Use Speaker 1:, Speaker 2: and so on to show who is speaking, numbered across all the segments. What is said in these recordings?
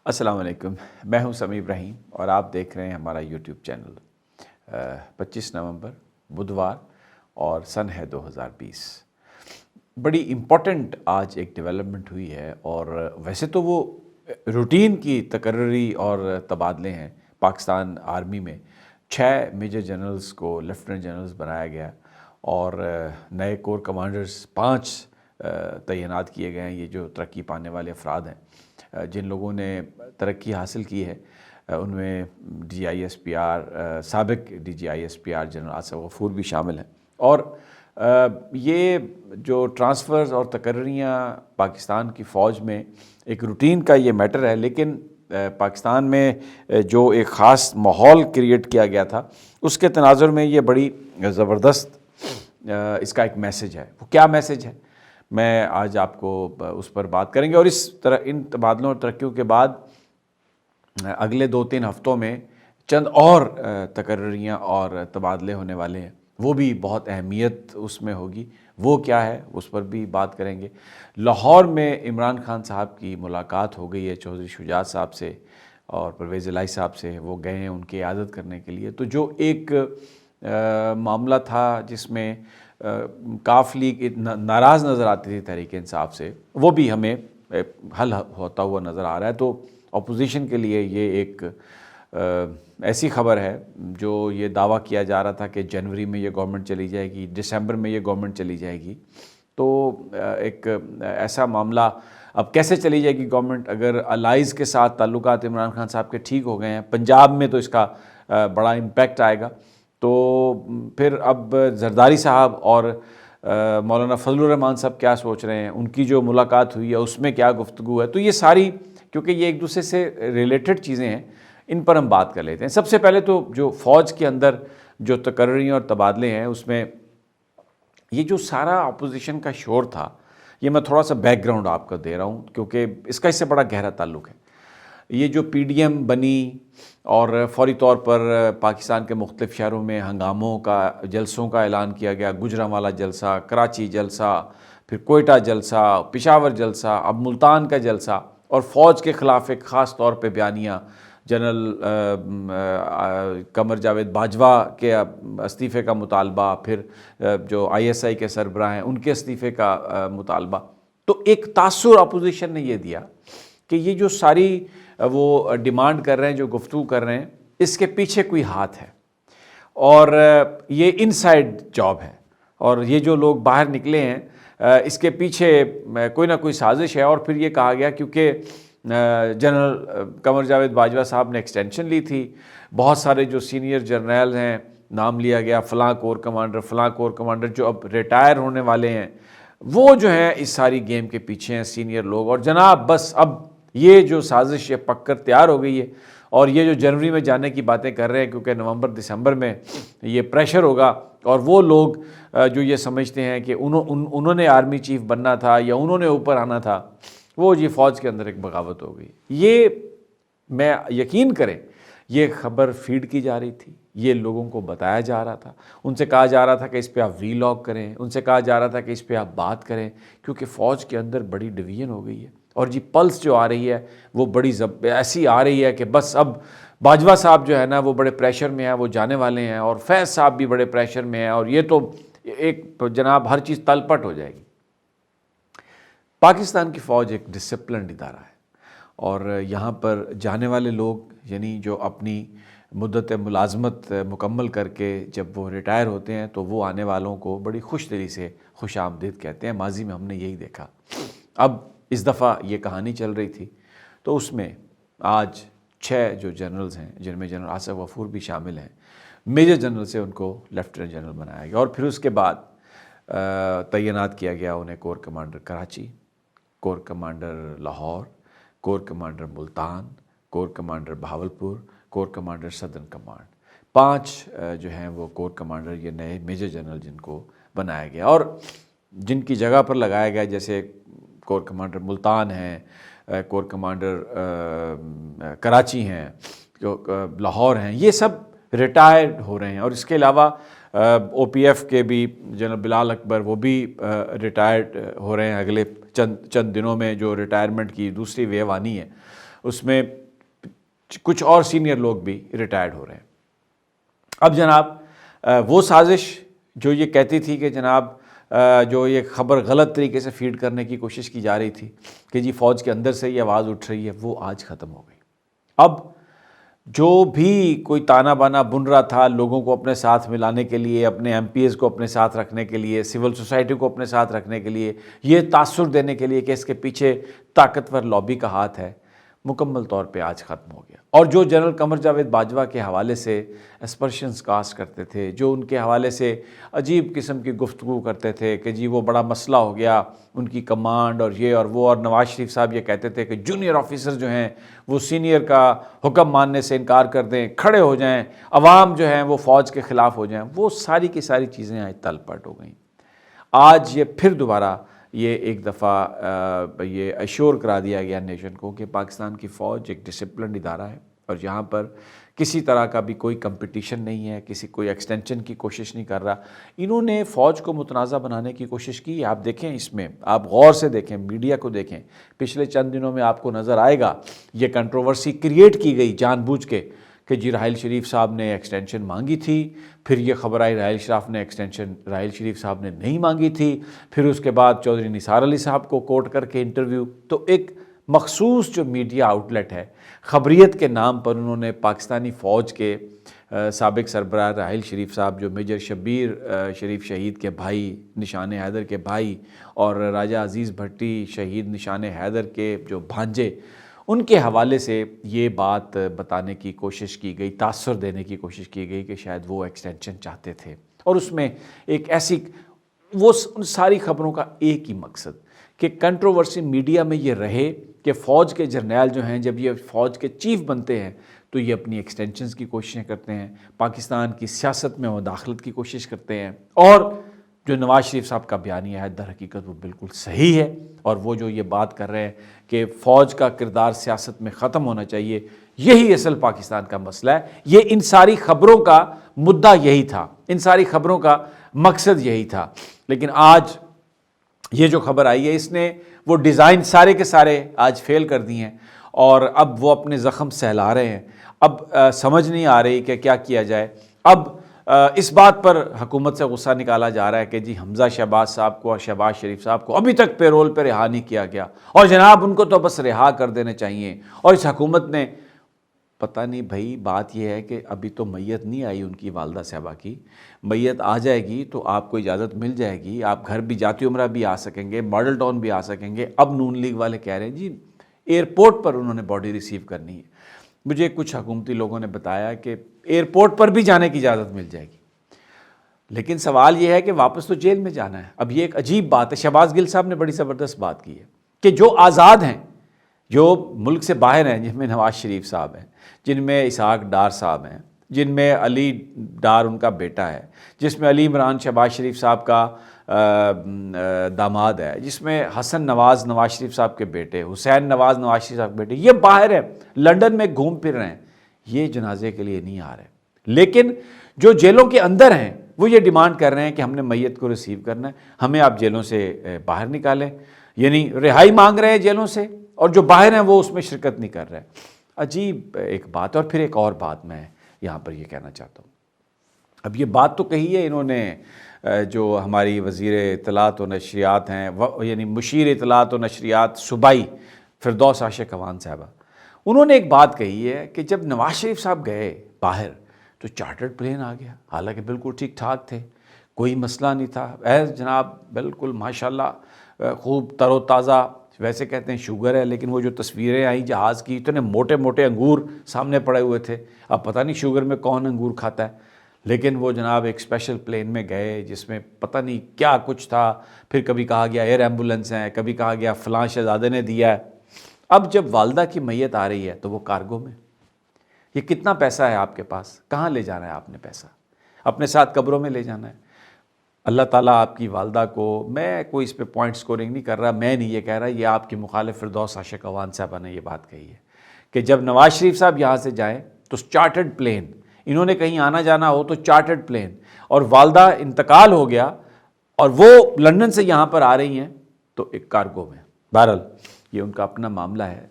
Speaker 1: السلام علیکم، میں ہوں سمیع ابراہیم اور آپ دیکھ رہے ہیں ہمارا یوٹیوب چینل 25 نومبر بدھوار اور سن ہے 2020۔ بڑی امپورٹنٹ آج ایک ڈیولپمنٹ ہوئی ہے اور ویسے تو وہ روٹین کی تقرری اور تبادلے ہیں۔ پاکستان آرمی میں 6 میجر جنرلز کو لیفٹیننٹ جنرلز بنایا گیا اور نئے کور کمانڈرز 5 تعینات کیے گئے ہیں۔ یہ جو ترقی پانے والے افراد ہیں، جن لوگوں نے ترقی حاصل کی ہے، ان میں D G I S P R سابق D G I S P R general Asif Ghafoor بھی شامل ہیں۔ اور یہ جو ٹرانسفرز اور تقرریاں پاکستان کی فوج میں ایک روٹین کا یہ میٹر ہے، لیکن پاکستان میں جو ایک خاص ماحول کریٹ کیا گیا تھا، اس کے تناظر میں یہ بڑی زبردست اس کا ایک میسج ہے۔ وہ کیا میسج ہے، میں آج آپ کو اس پر بات کریں گے۔ اور اس طرح ان تبادلوں اور ترقیوں کے بعد اگلے 2-3 ہفتوں میں چند اور تقرریاں اور تبادلے ہونے والے ہیں، وہ بھی بہت اہمیت اس میں ہوگی۔ وہ کیا ہے اس پر بھی بات کریں گے۔ لاہور میں عمران خان صاحب کی ملاقات ہو گئی ہے چودھری شجاعت صاحب سے اور پرویز الہی صاحب سے۔ وہ گئے ہیں ان کی عیادت کرنے کے لیے۔ تو جو ایک معاملہ تھا جس میں کاف لیگ ناراض نظر آتی تھی تحریک انصاف سے، وہ بھی ہمیں حل ہوتا ہوا نظر آ رہا ہے۔ تو اپوزیشن کے لیے یہ ایک ایسی خبر ہے جو یہ دعویٰ کیا جا رہا تھا کہ جنوری میں یہ گورنمنٹ چلی جائے گی، دسمبر میں یہ گورنمنٹ چلی جائے گی۔ تو ایک ایسا معاملہ، اب کیسے چلی جائے گی گورنمنٹ اگر الائز کے ساتھ تعلقات عمران خان صاحب کے ٹھیک ہو گئے ہیں؟ پنجاب میں تو اس کا بڑا امپیکٹ آئے گا۔ تو پھر اب زرداری صاحب اور مولانا فضل الرحمان صاحب کیا سوچ رہے ہیں، ان کی جو ملاقات ہوئی ہے اس میں کیا گفتگو ہے؟ تو یہ ساری، کیونکہ یہ ایک دوسرے سے ریلیٹڈ چیزیں ہیں، ان پر ہم بات کر لیتے ہیں۔ سب سے پہلے تو جو فوج کے اندر جو تقرریاں اور تبادلے ہیں، اس میں یہ جو سارا اپوزیشن کا شور تھا، یہ میں تھوڑا سا بیک گراؤنڈ آپ کو دے رہا ہوں کیونکہ اس کا اس سے بڑا گہرا تعلق ہے۔ یہ جو پی ڈی ایم بنی اور فوری طور پر پاکستان کے مختلف شہروں میں ہنگاموں کا، جلسوں کا اعلان کیا گیا، گجرانوالہ جلسہ، کراچی جلسہ، پھر کوئٹہ جلسہ، پشاور جلسہ، اب ملتان کا جلسہ، اور فوج کے خلاف ایک خاص طور پہ بیانیہ، جنرل قمر جاوید باجوہ کے استعفے کا مطالبہ، پھر جو آئی ایس آئی کے سربراہ ہیں ان کے استعفے کا مطالبہ۔ تو ایک تاثر اپوزیشن نے یہ دیا کہ یہ جو ساری وہ ڈیمانڈ کر رہے ہیں، جو گفتگو کر رہے ہیں، اس کے پیچھے کوئی ہاتھ ہے اور یہ انسائیڈ جاب ہے، اور یہ جو لوگ باہر نکلے ہیں اس کے پیچھے کوئی نہ کوئی سازش ہے۔ اور پھر یہ کہا گیا کیونکہ جنرل قمر جاوید باجوہ صاحب نے ایکسٹینشن لی تھی، بہت سارے جو سینئر جرنیل ہیں نام لیا گیا، فلاں کور کمانڈر، فلاں کور کمانڈر جو اب ریٹائر ہونے والے ہیں، وہ جو ہیں اس ساری گیم کے پیچھے ہیں سینئر لوگ۔ اور جناب بس اب یہ جو سازش یہ پک کر تیار ہو گئی ہے، اور یہ جو جنوری میں جانے کی باتیں کر رہے ہیں کیونکہ نومبر دسمبر میں یہ پریشر ہوگا، اور وہ لوگ جو یہ سمجھتے ہیں کہ انہوں نے آرمی چیف بننا تھا یا انہوں نے اوپر آنا تھا، وہ جی فوج کے اندر ایک بغاوت ہو گئی۔ یہ میں یقین کریں، یہ خبر فیڈ کی جا رہی تھی، یہ لوگوں کو بتایا جا رہا تھا، ان سے کہا جا رہا تھا کہ اس پہ آپ وی لاگ کریں، ان سے کہا جا رہا تھا کہ اس پہ آپ بات کریں، کیونکہ فوج کے اندر بڑی ڈویژن ہو گئی ہے۔ اور جی پلس جو آ رہی ہے وہ بڑی ایسی آ رہی ہے کہ بس اب باجوہ صاحب جو ہے نا وہ بڑے پریشر میں ہیں، وہ جانے والے ہیں، اور فیض صاحب بھی بڑے پریشر میں ہیں، اور یہ تو ایک جناب ہر چیز تلپٹ ہو جائے گی۔ پاکستان کی فوج ایک ڈسپلنڈ ادارہ ہے، اور یہاں پر جانے والے لوگ، یعنی جو اپنی مدت ملازمت مکمل کر کے جب وہ ریٹائر ہوتے ہیں تو وہ آنے والوں کو بڑی خوش دلی سے خوش آمدید کہتے ہیں۔ ماضی میں ہم نے یہی دیکھا۔ اب اس دفعہ یہ کہانی چل رہی تھی، تو اس میں آج 6 جو جنرلز ہیں، جن میں جنرل آصف غفور بھی شامل ہیں، میجر جنرل سے ان کو لیفٹیننٹ جنرل بنایا گیا، اور پھر اس کے بعد تعینات کیا گیا انہیں corps commander Karachi, corps commander Lahore, corps commander Multan, corps commander Bahawalpur, corps commander southern command. 5 جو ہیں وہ کور کمانڈر، یہ نئے میجر جنرل جن کو بنایا گیا، اور جن کی جگہ پر لگایا گیا، جیسے کور کمانڈر ملتان ہیں، کور کمانڈر کراچی ہیں، لاہور ہیں، یہ سب ریٹائرڈ ہو رہے ہیں۔ اور اس کے علاوہ او پی ایف کے بھی جنرل بلال اکبر، وہ بھی ریٹائرڈ ہو رہے ہیں۔ اگلے چند دنوں میں جو ریٹائرمنٹ کی دوسری ویو آنی ہے، اس میں کچھ اور سینئر لوگ بھی ریٹائرڈ ہو رہے ہیں۔ اب جناب وہ سازش جو یہ کہتی تھی کہ جناب جو یہ خبر غلط طریقے سے فیڈ کرنے کی کوشش کی جا رہی تھی کہ جی فوج کے اندر سے یہ آواز اٹھ رہی ہے، وہ آج ختم ہو گئی۔ اب جو بھی کوئی تانا بانا بن رہا تھا لوگوں کو اپنے ساتھ ملانے کے لیے، اپنے ایم پی ایز کو اپنے ساتھ رکھنے کے لیے، سول سوسائٹی کو اپنے ساتھ رکھنے کے لیے، یہ تاثر دینے کے لیے کہ اس کے پیچھے طاقتور لابی کا ہاتھ ہے، مکمل طور پہ آج ختم ہو گیا۔ اور جو جنرل قمر جاوید باجوہ کے حوالے سے اسپرشنز کاسٹ کرتے تھے، جو ان کے حوالے سے عجیب قسم کی گفتگو کرتے تھے کہ جی وہ بڑا مسئلہ ہو گیا ان کی کمانڈ اور یہ اور وہ، اور نواز شریف صاحب یہ کہتے تھے کہ جونیئر آفیسر جو ہیں وہ سینئر کا حکم ماننے سے انکار کر دیں، کھڑے ہو جائیں، عوام جو ہیں وہ فوج کے خلاف ہو جائیں، وہ ساری کی ساری چیزیں آج تل پٹ ہو گئیں۔ آج یہ پھر دوبارہ یہ ایک دفعہ یہ ایشور کرا دیا گیا نیشن کو کہ پاکستان کی فوج ایک ڈسپلنڈ ادارہ ہے اور یہاں پر کسی طرح کا بھی کوئی کمپٹیشن نہیں ہے، کوئی ایکسٹینشن کی کوشش نہیں کر رہا۔ انہوں نے فوج کو متنازع بنانے کی کوشش کی۔ آپ دیکھیں، اس میں آپ غور سے دیکھیں، میڈیا کو دیکھیں، پچھلے چند دنوں میں آپ کو نظر آئے گا یہ کنٹروورسی کریٹ کی گئی جان بوجھ کے کہ جی راحیل شریف صاحب نے ایکسٹینشن مانگی تھی، پھر یہ خبر آئی راحیل شریف صاحب نے نہیں مانگی تھی، پھر اس کے بعد چودھری نثار علی صاحب کو کوٹ کر کے انٹرویو، تو ایک مخصوص جو میڈیا آؤٹ لیٹ ہے خبریت کے نام پر انہوں نے پاکستانی فوج کے سابق سربراہ راحیل شریف صاحب جو میجر شبیر شریف شہید کے بھائی، نشان حیدر کے بھائی، اور راجہ عزیز بھٹی شہید نشان حیدر کے جو بھانجے، ان کے حوالے سے یہ بات بتانے کی کوشش کی گئی، تاثر دینے کی کوشش کی گئی کہ شاید وہ ایکسٹینشن چاہتے تھے، اور اس میں ایک ایسی ان ساری خبروں کا ایک ہی مقصد کہ کنٹروورسی میڈیا میں یہ رہے کہ فوج کے جرنیل جو ہیں جب یہ فوج کے چیف بنتے ہیں تو یہ اپنی ایکسٹینشنز کی کوششیں کرتے ہیں، پاکستان کی سیاست میں مداخلت کی کوشش کرتے ہیں، اور جو نواز شریف صاحب کا بیانیہ ہے در حقیقت وہ بالکل صحیح ہے، اور وہ جو یہ بات کر رہے ہیں کہ فوج کا کردار سیاست میں ختم ہونا چاہیے، یہی اصل پاکستان کا مسئلہ ہے۔ یہ ان ساری خبروں کا مدعا یہی تھا، ان ساری خبروں کا مقصد یہی تھا، لیکن آج یہ جو خبر آئی ہے اس نے وہ ڈیزائن سارے کے سارے آج فیل کر دی ہیں، اور اب وہ اپنے زخم سہلا رہے ہیں۔ اب سمجھ نہیں آ رہی کہ کیا کیا جائے۔ اب اس بات پر حکومت سے غصہ نکالا جا رہا ہے کہ جی حمزہ شہباز صاحب کو اور شہباز شریف صاحب کو ابھی تک پیرول پہ رہا نہیں کیا گیا، اور جناب ان کو تو بس رہا کر دینے چاہیے، اور اس حکومت نے پتہ نہیں بھائی، بات یہ ہے کہ ابھی تو میت نہیں آئی ان کی والدہ صاحبہ کی، میت آ جائے گی تو آپ کو اجازت مل جائے گی، آپ گھر بھی جاتی عمرہ بھی آ سکیں گے، ماڈل ٹاؤن بھی آ سکیں گے۔ اب نون لیگ والے کہہ رہے ہیں جی ایئرپورٹ پر انہوں نے باڈی ریسیو کرنی ہے۔ مجھے کچھ حکومتی لوگوں نے بتایا کہ ایئرپورٹ پر بھی جانے کی اجازت مل جائے گی، لیکن سوال یہ ہے کہ واپس تو جیل میں جانا ہے۔ اب یہ ایک عجیب بات ہے۔ شہباز گل صاحب نے بڑی زبردست بات کی ہے کہ جو آزاد ہیں، جو ملک سے باہر ہیں، جن میں نواز شریف صاحب ہیں، جن میں اسحاق ڈار صاحب ہیں، جن میں علی ڈار ان کا بیٹا ہے، جس میں علی عمران شہباز شریف صاحب کا داماد ہے، جس میں حسن نواز شریف صاحب کے بیٹے، حسین نواز شریف صاحب کے بیٹے، یہ باہر ہیں، لنڈن میں گھوم پھر رہے ہیں، یہ جنازے کے لیے نہیں آ رہے۔ لیکن جو جیلوں کے اندر ہیں وہ یہ ڈیمانڈ کر رہے ہیں کہ ہم نے میت کو ریسیو کرنا ہے، ہمیں آپ جیلوں سے باہر نکالیں، یعنی رہائی مانگ رہے ہیں جیلوں سے، اور جو باہر ہیں وہ اس میں شرکت نہیں کر رہے۔ عجیب ایک بات۔ اور پھر ایک اور بات میں یہاں پر یہ کہنا چاہتا ہوں، اب یہ بات تو کہی ہے انہوں نے، جو ہماری وزیر اطلاعات و نشریات ہیں، یعنی مشیر اطلاعات و نشریات صوبائی فردوس عاشق اخوان صاحبہ، انہوں نے ایک بات کہی ہے کہ جب نواز شریف صاحب گئے باہر تو چارٹرڈ پلین آ گیا، حالانکہ بالکل ٹھیک ٹھاک تھے، کوئی مسئلہ نہیں تھا، جناب بالکل ماشاءاللہ خوب تر و تازہ، ویسے کہتے ہیں شوگر ہے، لیکن وہ جو تصویریں آئیں جہاز کی، اتنے موٹے موٹے انگور سامنے پڑے ہوئے تھے، اب پتہ نہیں شوگر میں کون انگور کھاتا ہے، لیکن وہ جناب ایک اسپیشل پلین میں گئے جس میں پتہ نہیں کیا کچھ تھا، پھر کبھی کہا گیا ایئر ایمبولنس ہیں، کبھی کہا گیا فلاں شہزادے نے دیا ہے۔ اب جب والدہ کی میت آ رہی ہے تو وہ کارگو میں، یہ کتنا پیسہ ہے آپ کے پاس، کہاں لے جانا ہے آپ نے پیسہ، اپنے ساتھ قبروں میں لے جانا ہے۔ اللہ تعالیٰ آپ کی والدہ کو، میں کوئی اس پہ پوائنٹ سکورنگ نہیں کر رہا، میں نہیں یہ کہہ رہا، یہ آپ کی مخالف فردوس عاشق اخوان صاحبہ نے یہ بات کہی ہے کہ جب نواز شریف صاحب یہاں سے جائیں تو چارٹرڈ پلین، انہوں نے کہیں آنا جانا ہو تو چارٹرڈ پلین، اور والدہ انتقال ہو گیا اور وہ لندن سے یہاں پر آ رہی ہیں تو ایک کارگو میں۔ بہرحال یہ ان کا اپنا معاملہ ہے.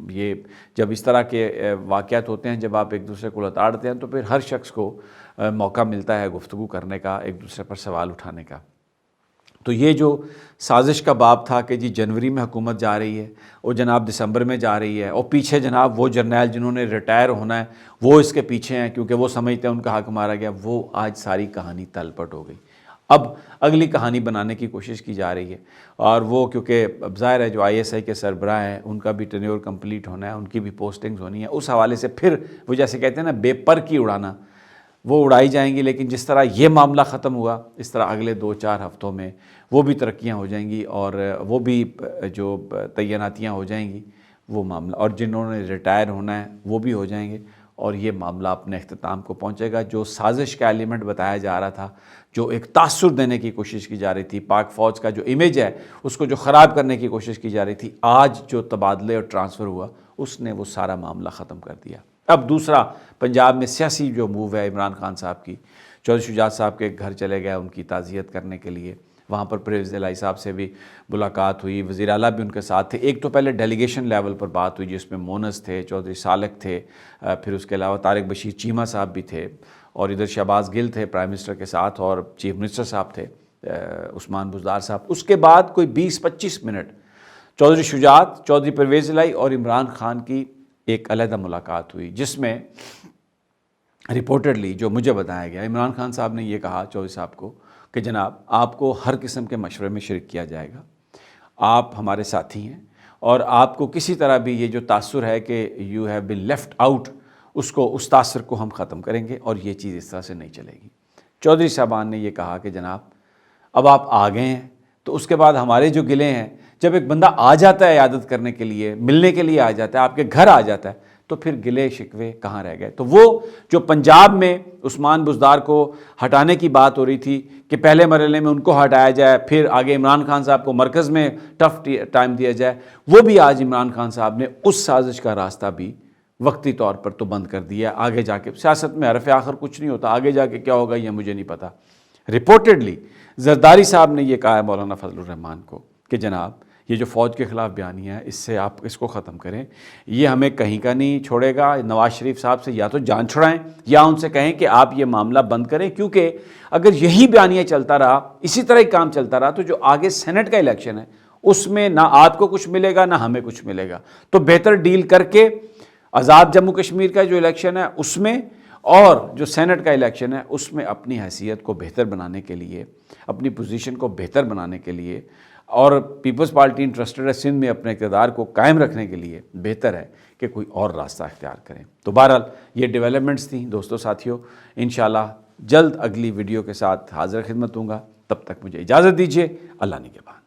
Speaker 1: یہ جب اس طرح کے واقعات ہوتے ہیں، جب آپ ایک دوسرے کو لتاڑتے ہیں، تو پھر ہر شخص کو موقع ملتا ہے گفتگو کرنے کا، ایک دوسرے پر سوال اٹھانے کا. تو یہ جو سازش کا باب تھا کہ جی جنوری میں حکومت جا رہی ہے اور جناب دسمبر میں جا رہی ہے، اور پیچھے جناب وہ جرنیل جنہوں نے ریٹائر ہونا ہے وہ اس کے پیچھے ہیں کیونکہ وہ سمجھتے ہیں ان کا حق مارا گیا، وہ آج ساری کہانی تل پٹ ہو گئی. اب اگلی کہانی بنانے کی کوشش کی جا رہی ہے، اور وہ کیونکہ اب ظاہر ہے جو ISI کے سربراہ ہیں ان کا بھی ٹینیور کمپلیٹ ہونا ہے، ان کی بھی پوسٹنگز ہونی ہے، اس حوالے سے پھر وہ جیسے کہتے ہیں نا بے پر کی اڑانا، وہ اڑائی جائیں گی. لیکن جس طرح یہ معاملہ ختم ہوا، اس طرح اگلے 2-4 ہفتوں میں وہ بھی ترقیاں ہو جائیں گی، اور وہ بھی جو تعیناتیاں ہو جائیں گی وہ معاملہ، اور جنہوں نے ریٹائر ہونا ہے وہ بھی ہو جائیں گے، اور یہ معاملہ اپنے اختتام کو پہنچے گا. جو سازش کا ایلیمنٹ بتایا جا رہا تھا، جو ایک تاثر دینے کی کوشش کی جا رہی تھی، پاک فوج کا جو امیج ہے اس کو جو خراب کرنے کی کوشش کی جا رہی تھی، آج جو تبادلے اور ٹرانسفر ہوا اس نے وہ سارا معاملہ ختم کر دیا. اب دوسرا پنجاب میں سیاسی جو موو ہے عمران خان صاحب کی، چودھری شجاعت صاحب کے گھر چلے گئے ان کی تعزیت کرنے کے لیے، وہاں پر پرویز الہی صاحب سے بھی ملاقات ہوئی، وزیر اعلیٰ بھی ان کے ساتھ تھے. ایک تو پہلے ڈیلیگیشن لیول پر بات ہوئی جس میں مونس تھے، چودھری سالک تھے، پھر اس کے علاوہ طارق بشیر چیمہ صاحب بھی تھے، اور ادھر شہباز گل تھے پرائم منسٹر کے ساتھ، اور چیف منسٹر صاحب تھے عثمان بزدار صاحب. اس کے بعد کوئی 20-25 منٹ چودھری شجاعت، چودھری پرویز الہی اور عمران خان کی ایک علیحدہ ملاقات ہوئی، جس میں رپورٹڈلی جو مجھے بتایا گیا عمران خان صاحب نے یہ کہا چودھری صاحب کو کہ جناب آپ کو ہر قسم کے مشورے میں شرک کیا جائے گا، آپ ہمارے ساتھی ہیں، اور آپ کو کسی طرح بھی یہ جو تاثر ہے کہ you have been left out, اس تاثر کو ہم ختم کریں گے، اور یہ چیز اس طرح سے نہیں چلے گی. چودھری صاحبان نے یہ کہا کہ جناب اب آپ آ گئے ہیں تو اس کے بعد ہمارے جو گلے ہیں، جب ایک بندہ آ جاتا ہے عیادت کرنے کے لیے، ملنے کے لیے آ جاتا ہے، آپ کے گھر آ جاتا ہے، تو پھر گلے شکوے کہاں رہ گئے؟ تو وہ جو پنجاب میں عثمان بزدار کو ہٹانے کی بات ہو رہی تھی کہ پہلے مرحلے میں ان کو ہٹایا جائے، پھر آگے عمران خان صاحب کو مرکز میں ٹف ٹائم دیا جائے، وہ بھی آج عمران خان صاحب نے اس سازش کا راستہ بھی وقتی طور پر تو بند کر دیا. آگے جا کے سیاست میں حرف آخر کچھ نہیں ہوتا، آگے جا کے کیا ہوگا یہ مجھے نہیں پتا. رپورٹڈلی زرداری صاحب نے یہ کہا ہے مولانا فضل الرحمان کو کہ جناب یہ جو فوج کے خلاف بیانیہ ہے اس سے آپ اس کو ختم کریں، یہ ہمیں کہیں کا نہیں چھوڑے گا. نواز شریف صاحب سے یا تو جان چھڑائیں یا ان سے کہیں کہ آپ یہ معاملہ بند کریں، کیونکہ اگر یہی بیانیہ چلتا رہا، اسی طرح ہی کام چلتا رہا، تو جو آگے سینٹ کا الیکشن ہے اس میں نہ آپ کو کچھ ملے گا نہ ہمیں کچھ ملے گا. تو بہتر ڈیل کر کے آزاد جموں کشمیر کا جو الیکشن ہے اس میں، اور جو سینٹ کا الیکشن ہے اس میں اپنی حیثیت کو بہتر بنانے کے لیے، اپنی پوزیشن کو بہتر بنانے کے لیے، اور پیپلز پارٹی انٹرسٹڈ ہے سندھ میں اپنے اقتدار کو قائم رکھنے کے لیے بہتر ہے کہ کوئی اور راستہ اختیار کریں. تو بہرحال یہ ڈیولپمنٹس تھیں دوستو ساتھیوں. انشاءاللہ جلد اگلی ویڈیو کے ساتھ حاضر خدمت ہوں گا، تب تک مجھے اجازت دیجیے. اللہ نگہبان.